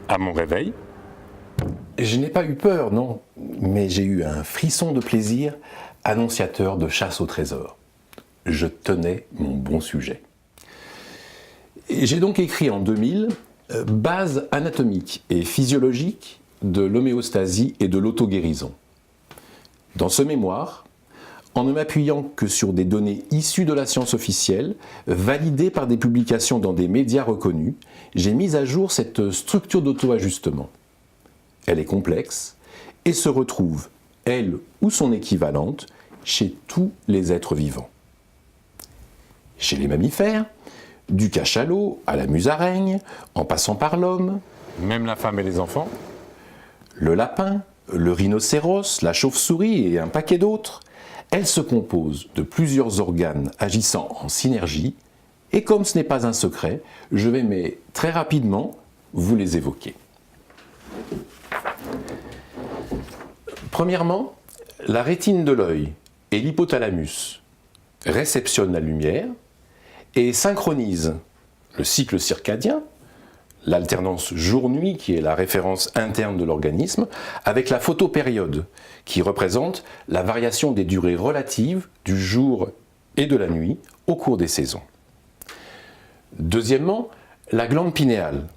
À mon réveil, Je n'ai pas eu peur, non, mais j'ai eu un frisson de plaisir, annonciateur de chasse au trésor. Je tenais mon bon sujet. Et j'ai donc écrit en 2000 Base anatomique et physiologique de l'homéostasie et de l'auto-guérison. Dans ce mémoire, en ne m'appuyant que sur des données issues de la science officielle, validées par des publications dans des médias reconnus, j'ai mis à jour cette structure d'auto-ajustement. Elle est complexe et se retrouve, elle ou son équivalente, chez tous les êtres vivants. Chez les mammifères, du cachalot à la musaraigne, en passant par l'homme, même la femme et les enfants, le lapin, le rhinocéros, la chauve-souris et un paquet d'autres, elle se compose de plusieurs organes agissant en synergie, et comme ce n'est pas un secret, je vais mais très rapidement vous les évoquer. Premièrement, la rétine de l'œil et l'hypothalamus réceptionnent la lumière et synchronisent le cycle circadien, l'alternance jour-nuit qui est la référence interne de l'organisme, avec la photopériode qui représente la variation des durées relatives du jour et de la nuit au cours des saisons. Deuxièmement, la glande pinéale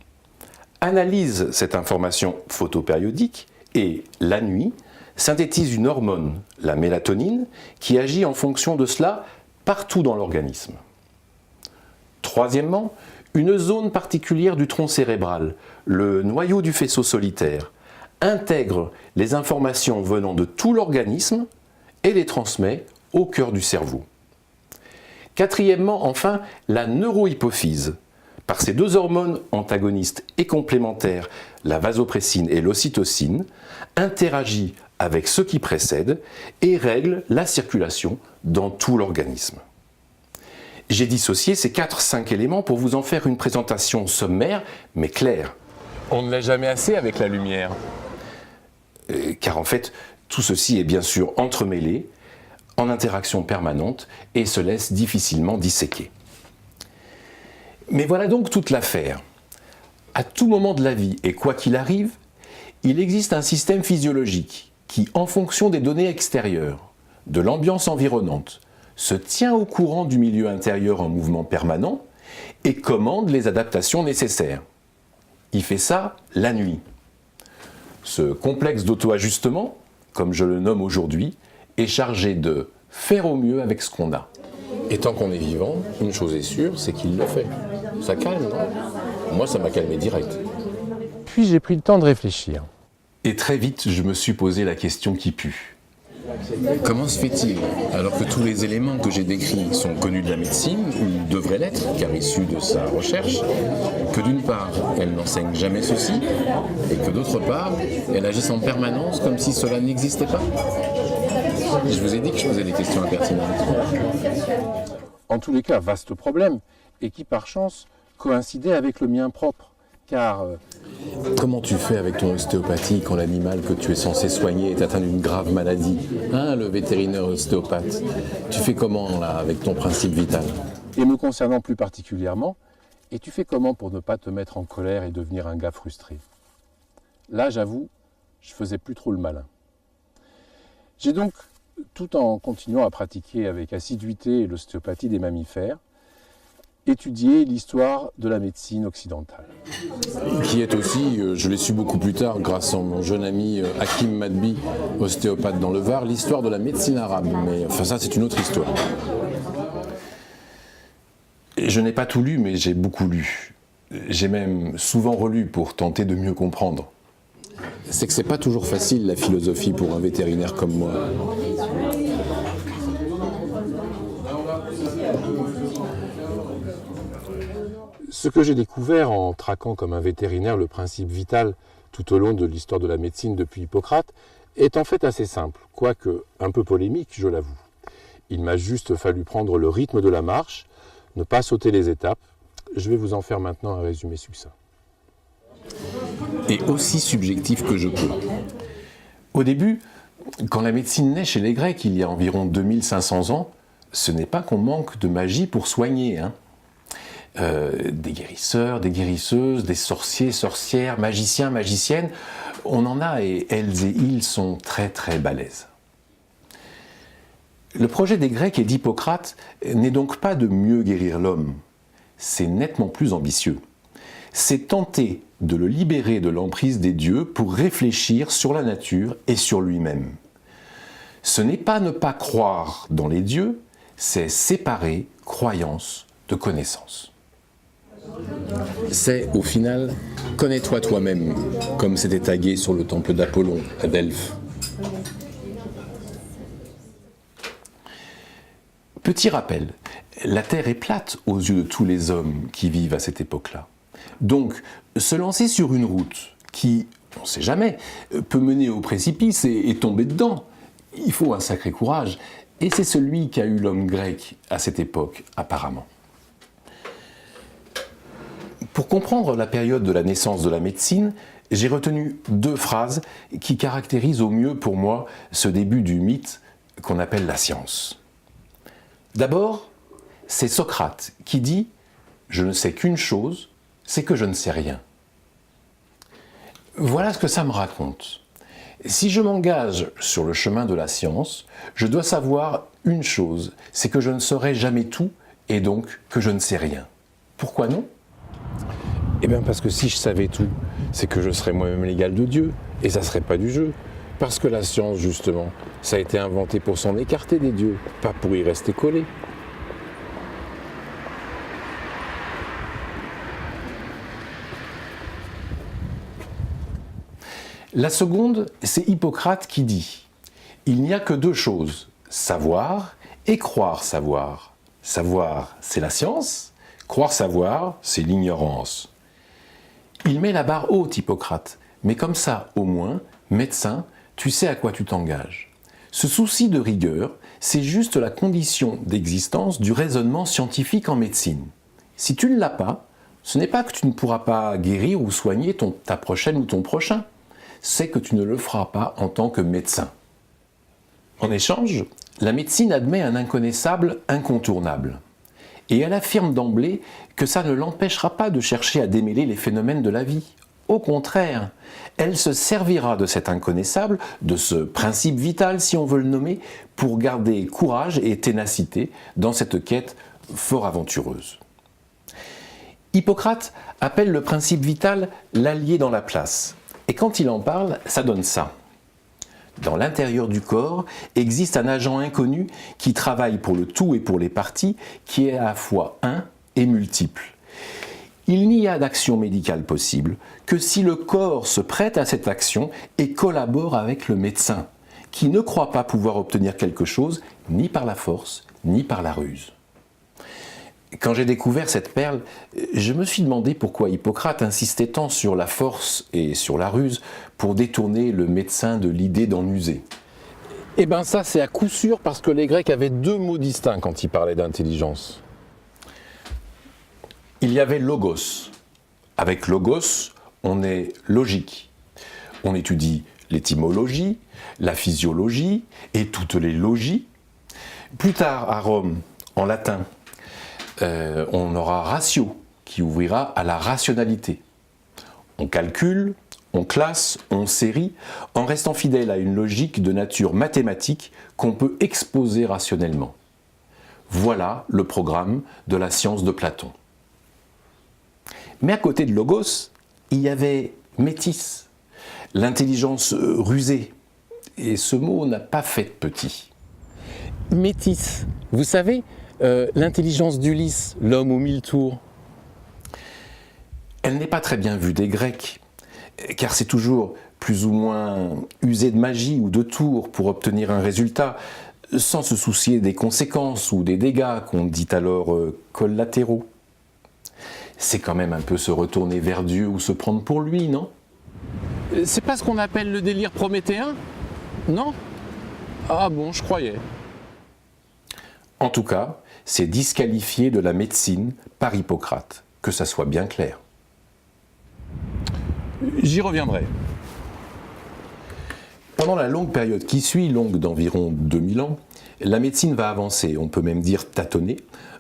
analyse cette information photopériodique et, la nuit, synthétise une hormone, la mélatonine, qui agit en fonction de cela partout dans l'organisme. Troisièmement, une zone particulière du tronc cérébral, le noyau du faisceau solitaire, intègre les informations venant de tout l'organisme et les transmet au cœur du cerveau. Quatrièmement, enfin, la neurohypophyse, par ces deux hormones antagonistes et complémentaires, la vasopressine et l'ocytocine, interagit avec ceux qui précèdent et règle la circulation dans tout l'organisme. J'ai dissocié ces 4-5 éléments pour vous en faire une présentation sommaire, mais claire. on ne l'est jamais assez avec la lumière. Car en fait, tout ceci est bien sûr entremêlé, en interaction permanente, et se laisse difficilement disséquer. Mais voilà donc toute l'affaire. À tout moment de la vie, et quoi qu'il arrive, il existe un système physiologique qui, en fonction des données extérieures, de l'ambiance environnante, se tient au courant du milieu intérieur en mouvement permanent et commande les adaptations nécessaires. Il fait ça la nuit. Ce complexe d'auto-ajustement, comme je le nomme aujourd'hui, est chargé de faire au mieux avec ce qu'on a. Et tant qu'on est vivant, une chose est sûre, c'est qu'il le fait. Ça calme, non ? Moi, ça m'a calmé direct. Puis j'ai pris le temps de réfléchir. Et très vite, je me suis posé la question qui pue. Comment se fait-il, alors que tous les éléments que j'ai décrits sont connus de la médecine, ou devraient l'être, car issus de sa recherche, que d'une part, elle n'enseigne jamais ceci, et que d'autre part, elle agisse en permanence comme si cela n'existait pas ? Je vous ai dit que je posais des questions impertinentes. En tous les cas, vaste problème, et qui par chance coïncidait avec le mien propre, car Comment tu fais avec ton ostéopathie quand l'animal que tu es censé soigner est atteint d'une grave maladie ? Hein, le vétérinaire ostéopathe ? Tu fais comment, là, avec ton principe vital ? et me concernant plus particulièrement, et tu fais comment pour ne pas te mettre en colère et devenir un gars frustré ? Là, j'avoue, je faisais plus trop le malin. J'ai donc, tout en continuant à pratiquer avec assiduité l'ostéopathie des mammifères, étudié l'histoire de la médecine occidentale. Qui est aussi, je l'ai su beaucoup plus tard grâce à mon jeune ami Hakim Madbi, ostéopathe dans le Var, l'histoire de la médecine arabe. Mais enfin ça c'est une autre histoire. Et je n'ai pas tout lu, mais j'ai beaucoup lu. J'ai même souvent relu pour tenter de mieux comprendre. C'est que c'est pas toujours facile la philosophie pour un vétérinaire comme moi. Ce que j'ai découvert en traquant comme un vétérinaire le principe vital tout au long de l'histoire de la médecine depuis Hippocrate est en fait assez simple, quoique un peu polémique, je l'avoue. Il m'a juste fallu prendre le rythme de la marche, ne pas sauter les étapes. Je vais vous en faire maintenant un résumé succinct. Et aussi subjectif que je peux. Au début, quand la médecine naît chez les Grecs il y a environ 2500 ans, ce n'est pas qu'on manque de magie pour soigner. des guérisseurs, des guérisseuses, des sorciers, sorcières, magiciens, magiciennes. On en a et elles et ils sont très très balèzes. Le projet des Grecs et d'Hippocrate n'est donc pas de mieux guérir l'homme, c'est nettement plus ambitieux. C'est tenter de le libérer de l'emprise des dieux pour réfléchir sur la nature et sur lui-même. Ce n'est pas ne pas croire dans les dieux, c'est séparer croyance de connaissance. C'est, au final, connais-toi toi-même, comme c'était tagué sur le temple d'Apollon à Delphes. Petit rappel, la Terre est plate aux yeux de tous les hommes qui vivent à cette époque-là. Donc, se lancer sur une route qui, on ne sait jamais, peut mener au précipice et tomber dedans, il faut un sacré courage. Et c'est celui qu'a eu l'homme grec à cette époque, apparemment. Pour comprendre la période de la naissance de la médecine, j'ai retenu 2 phrases qui caractérisent au mieux pour moi ce début du mythe qu'on appelle la science. D'abord, c'est Socrate qui dit « Je ne sais qu'une chose, c'est que je ne sais rien ». Voilà ce que ça me raconte. Si je m'engage sur le chemin de la science, je dois savoir une chose, c'est que je ne saurai jamais tout et donc que je ne sais rien. Pourquoi non ? Eh bien parce que si je savais tout, c'est que je serais moi-même l'égal de Dieu, et ça serait pas du jeu. Parce que la science, justement, ça a été inventé pour s'en écarter des dieux, pas pour y rester collé. La seconde, c'est Hippocrate qui dit « Il n'y a que 2 choses, savoir et croire savoir. Savoir, c'est la science, croire savoir, c'est l'ignorance. » Il met la barre haute, Hippocrate, mais comme ça, au moins, médecin, tu sais à quoi tu t'engages. Ce souci de rigueur, c'est juste la condition d'existence du raisonnement scientifique en médecine. Si tu ne l'as pas, ce n'est pas que tu ne pourras pas guérir ou soigner ta prochaine ou ton prochain, c'est que tu ne le feras pas en tant que médecin. En échange, la médecine admet un inconnaissable incontournable. Et elle affirme d'emblée que ça ne l'empêchera pas de chercher à démêler les phénomènes de la vie. Au contraire, elle se servira de cet inconnaissable, de ce principe vital si on veut le nommer, pour garder courage et ténacité dans cette quête fort aventureuse. Hippocrate appelle le principe vital l'allié dans la place. Et quand il en parle, ça donne ça. Dans l'intérieur du corps existe un agent inconnu qui travaille pour le tout et pour les parties, qui est à la fois un et multiple. Il n'y a d'action médicale possible que si le corps se prête à cette action et collabore avec le médecin, qui ne croit pas pouvoir obtenir quelque chose ni par la force, ni par la ruse. Quand j'ai découvert cette perle, je me suis demandé pourquoi Hippocrate insistait tant sur la force et sur la ruse pour détourner le médecin de l'idée d'en user. Eh bien ça, c'est à coup sûr parce que les Grecs avaient 2 mots distincts quand ils parlaient d'intelligence. Il y avait logos. Avec logos, on est logique. On étudie l'étymologie, la physiologie et toutes les logies. Plus tard, à Rome, en latin, on aura ratio, qui ouvrira à la rationalité. On calcule, on classe, on série, en restant fidèle à une logique de nature mathématique qu'on peut exposer rationnellement. Voilà le programme de la science de Platon. Mais à côté de logos, il y avait métis, l'intelligence rusée. Et ce mot n'a pas fait de petit. Métis, vous savez, l'intelligence d'Ulysse, l'homme aux 1000 tours. Elle n'est pas très bien vue des Grecs, car c'est toujours plus ou moins user de magie ou de tours pour obtenir un résultat, sans se soucier des conséquences ou des dégâts qu'on dit alors collatéraux. C'est quand même un peu se retourner vers Dieu ou se prendre pour lui, non ? C'est pas ce qu'on appelle le délire prométhéen ? Non ? Ah bon, je croyais. En tout cas, c'est disqualifié de la médecine par Hippocrate, que ça soit bien clair. J'y reviendrai. Pendant la longue période qui suit, longue d'environ 2000 ans, la médecine va avancer, on peut même dire tâtonner,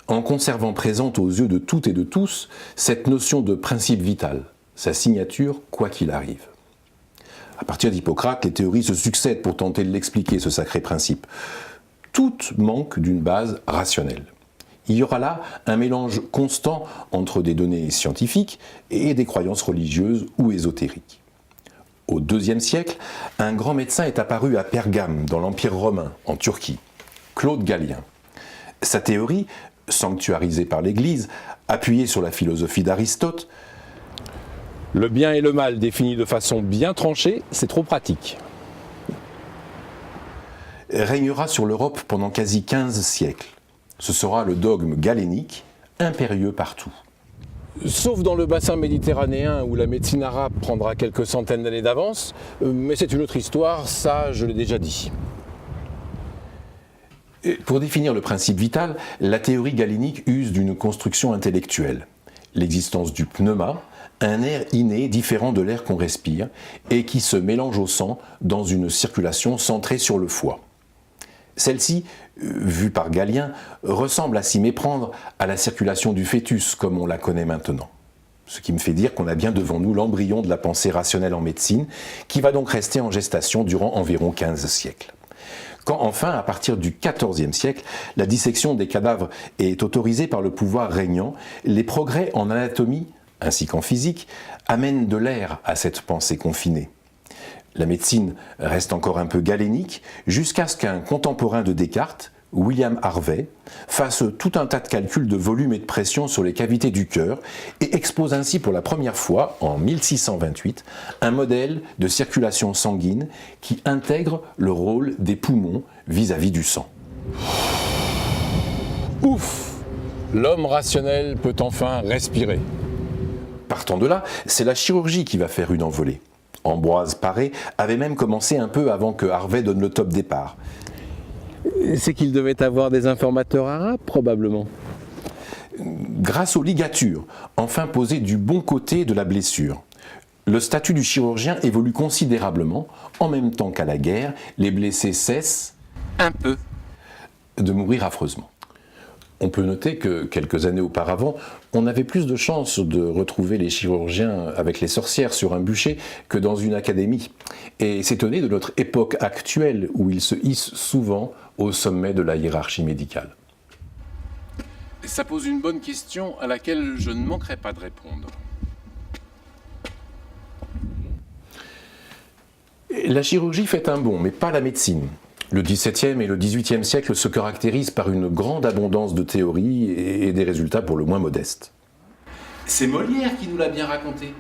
en conservant présente aux yeux de toutes et de tous cette notion de principe vital, sa signature quoi qu'il arrive. À partir d'Hippocrate, les théories se succèdent pour tenter de l'expliquer, ce sacré principe. Toutes manquent d'une base rationnelle. Il y aura là un mélange constant entre des données scientifiques et des croyances religieuses ou ésotériques. Au IIe siècle, un grand médecin est apparu à Pergame, dans l'Empire romain, en Turquie, Claude Galien. Sa théorie, sanctuarisée par l'Église, appuyée sur la philosophie d'Aristote, Le bien et le mal définis de façon bien tranchée, c'est trop pratique. régnera sur l'Europe pendant quasi 15 siècles. Ce sera le dogme galénique, impérieux partout. Sauf dans le bassin méditerranéen où la médecine arabe prendra quelques centaines d'années d'avance, mais c'est une autre histoire, ça je l'ai déjà dit. Pour définir le principe vital, la théorie galénique use d'une construction intellectuelle. L'existence du pneuma, un air inné différent de l'air qu'on respire et qui se mélange au sang dans une circulation centrée sur le foie. Celle-ci, vue par Galien, ressemble à s'y méprendre à la circulation du fœtus comme on la connaît maintenant. Ce qui me fait dire qu'on a bien devant nous l'embryon de la pensée rationnelle en médecine, qui va donc rester en gestation durant environ 15 siècles. Quand enfin, à partir du XIVe siècle, la dissection des cadavres est autorisée par le pouvoir régnant, les progrès en anatomie, ainsi qu'en physique, amènent de l'air à cette pensée confinée. La médecine reste encore un peu galénique, jusqu'à ce qu'un contemporain de Descartes, William Harvey, fasse tout un tas de calculs de volume et de pression sur les cavités du cœur et expose ainsi pour la première fois, en 1628, un modèle de circulation sanguine qui intègre le rôle des poumons vis-à-vis du sang. Ouf! L'homme rationnel peut enfin respirer. Partant de là, c'est la chirurgie qui va faire une envolée. Ambroise Paré avait même commencé un peu avant que Harvey donne le top départ. C'est qu'il devait avoir des informateurs arabes, probablement. Grâce aux ligatures, enfin posées du bon côté de la blessure, le statut du chirurgien évolue considérablement. En même temps qu'à la guerre, les blessés cessent un peu de mourir affreusement. On peut noter que quelques années auparavant, on avait plus de chances de retrouver les chirurgiens avec les sorcières sur un bûcher que dans une académie, et s'étonner de notre époque actuelle où ils se hissent souvent au sommet de la hiérarchie médicale. Ça pose une bonne question à laquelle je ne manquerai pas de répondre. La chirurgie fait un bond, mais pas la médecine. Le XVIIe et le XVIIIe siècle se caractérisent par une grande abondance de théories et des résultats pour le moins modestes. C'est Molière qui nous l'a bien raconté.